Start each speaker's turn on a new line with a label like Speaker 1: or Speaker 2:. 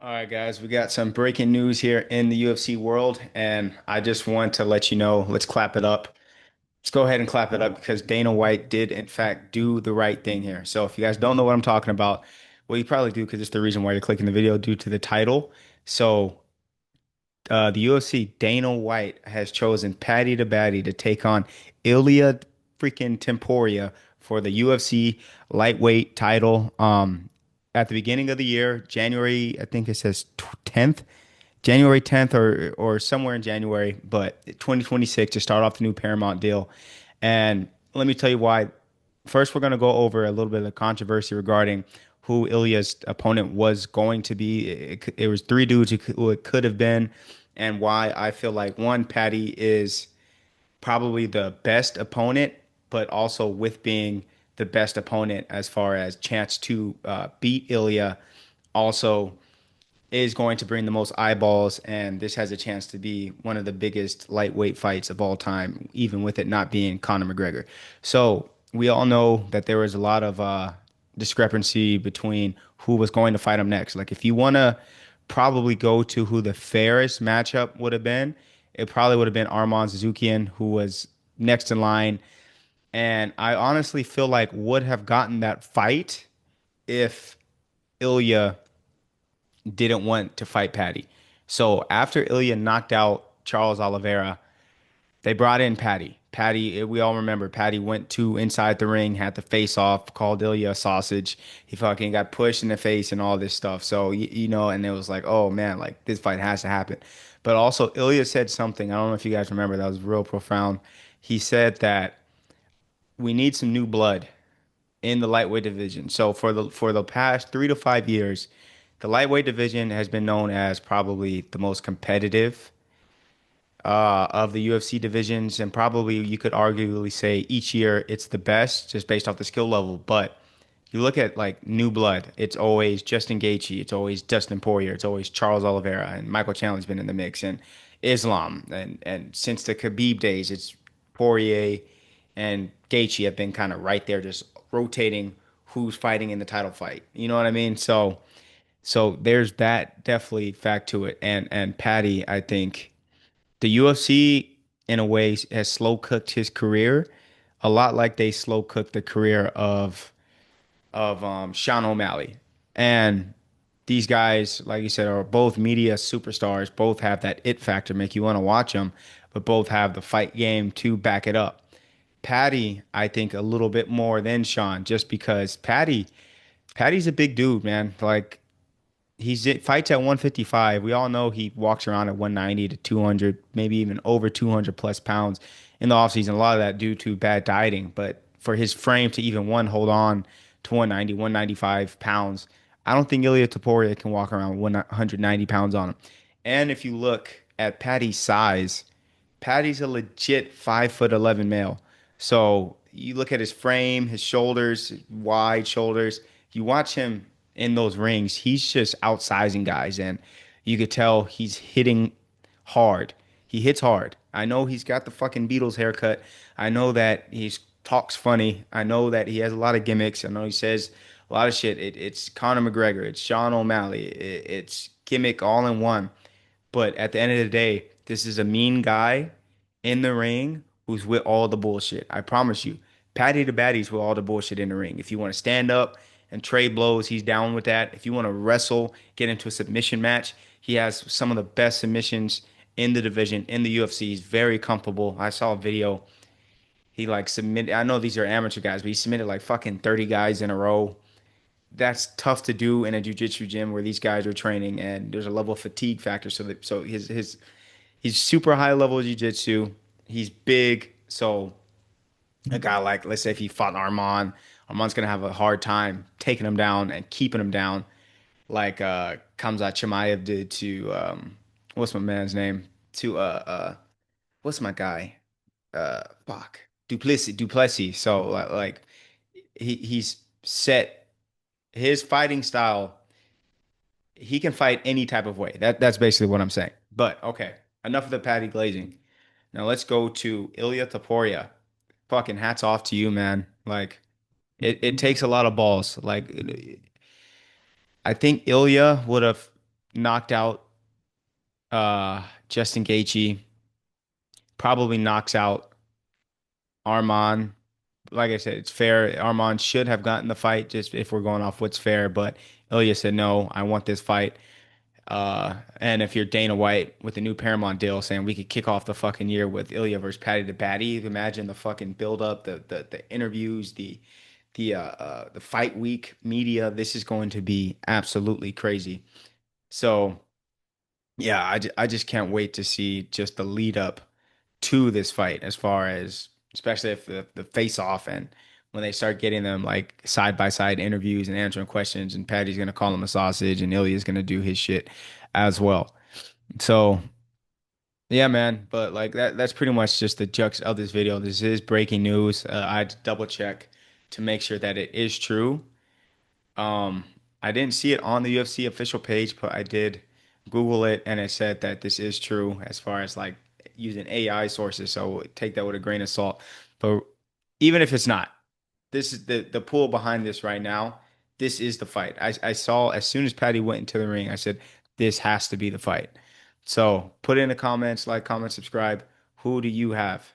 Speaker 1: All right, guys, we got some breaking news here in the UFC world, and I just want to let you know, let's clap it up. Let's go ahead and clap it up because Dana White did, in fact, do the right thing here. So if you guys don't know what I'm talking about, well, you probably do because it's the reason why you're clicking the video due to the title. So the UFC, Dana White has chosen Paddy the Baddy to take on Ilia freaking Temporia for the UFC lightweight title. At the beginning of the year, January, I think it says 10th, January 10th or somewhere in January, but 2026 to start off the new Paramount deal. And let me tell you why. First, we're going to go over a little bit of the controversy regarding who Ilya's opponent was going to be. It was three dudes who it could have been, and why I feel like one, Paddy is probably the best opponent, but also with being the best opponent as far as chance to beat Ilya, also is going to bring the most eyeballs, and this has a chance to be one of the biggest lightweight fights of all time, even with it not being Conor McGregor. So we all know that there was a lot of discrepancy between who was going to fight him next. Like if you want to probably go to who the fairest matchup would have been, it probably would have been Arman Tsarukyan, who was next in line. And I honestly feel like would have gotten that fight if Ilya didn't want to fight Paddy. So after Ilya knocked out Charles Oliveira, they brought in Paddy. Paddy, we all remember Paddy went to inside the ring, had the face off, called Ilya a sausage. He fucking got pushed in the face and all this stuff. So, and it was like, oh man, like this fight has to happen. But also, Ilya said something, I don't know if you guys remember, that was real profound. He said that we need some new blood in the lightweight division. So for the past 3 to 5 years, the lightweight division has been known as probably the most competitive of the UFC divisions, and probably you could arguably say each year it's the best just based off the skill level. But you look at like new blood, it's always Justin Gaethje, it's always Dustin Poirier, it's always Charles Oliveira, and Michael Chandler's been in the mix, and Islam, and since the Khabib days, it's Poirier and Gaethje have been kind of right there, just rotating who's fighting in the title fight. You know what I mean? So there's that definitely fact to it, and Paddy, I think the UFC in a way has slow cooked his career a lot like they slow cooked the career of Sean O'Malley. And these guys, like you said, are both media superstars, both have that it factor, make you want to watch them, but both have the fight game to back it up. Paddy, I think a little bit more than Sean, just because Paddy's a big dude, man. Like he's it fights at 155. We all know he walks around at 190 to 200, maybe even over 200 plus pounds in the offseason. A lot of that due to bad dieting, but for his frame to even hold on to 190, 195 pounds, I don't think Ilia Topuria can walk around with 190 pounds on him. And if you look at Paddy's size, Paddy's a legit 5'11" male. So you look at his frame, his shoulders, wide shoulders. You watch him in those rings, he's just outsizing guys, and you could tell he's hitting hard. He hits hard. I know he's got the fucking Beatles haircut. I know that he talks funny. I know that he has a lot of gimmicks. I know he says a lot of shit. It's Conor McGregor. It's Sean O'Malley. It's gimmick all in one. But at the end of the day, this is a mean guy in the ring who's with all the bullshit. I promise you. Paddy the Baddy's with all the bullshit in the ring. If you want to stand up and trade blows, he's down with that. If you want to wrestle, get into a submission match, he has some of the best submissions in the division, in the UFC. He's very comfortable. I saw a video. He like submitted, I know these are amateur guys, but he submitted like fucking 30 guys in a row. That's tough to do in a jiu-jitsu gym where these guys are training, and there's a level of fatigue factor. So his he's super high level jiu-jitsu. He's big. So a guy like, let's say if he fought Arman's gonna have a hard time taking him down and keeping him down, like Khamzat Chimaev did to what's my man's name? To what's my guy? Fuck. Duplessis. So like he's set his fighting style. He can fight any type of way. That's basically what I'm saying. But okay, enough of the patty glazing. Now let's go to Ilia Topuria. Fucking hats off to you, man. Like it takes a lot of balls. Like I think Ilya would have. knocked out Justin Gaethje, probably knocks out Arman. Like I said, it's fair. Arman should have gotten the fight just if we're going off what's fair, but Ilya said no, I want this fight. And if you're Dana White with the new Paramount deal saying we could kick off the fucking year with Ilia versus Paddy the Baddy, imagine the fucking build up, the interviews, the fight week media. This is going to be absolutely crazy. So yeah, I just can't wait to see just the lead up to this fight as far as especially if the face off and when they start getting them like side by side interviews and answering questions and Patty's gonna call him a sausage and Ilya's gonna do his shit as well. So yeah, man, but like that's pretty much just the jux of this video. This is breaking news. I had to double check to make sure that it is true. Um, I didn't see it on the UFC official page, but I did Google it and it said that this is true as far as like using AI sources. So take that with a grain of salt. But even if it's not, this is the pull behind this right now. This is the fight. I saw as soon as Patty went into the ring, I said, this has to be the fight. So put it in the comments, like, comment, subscribe. Who do you have?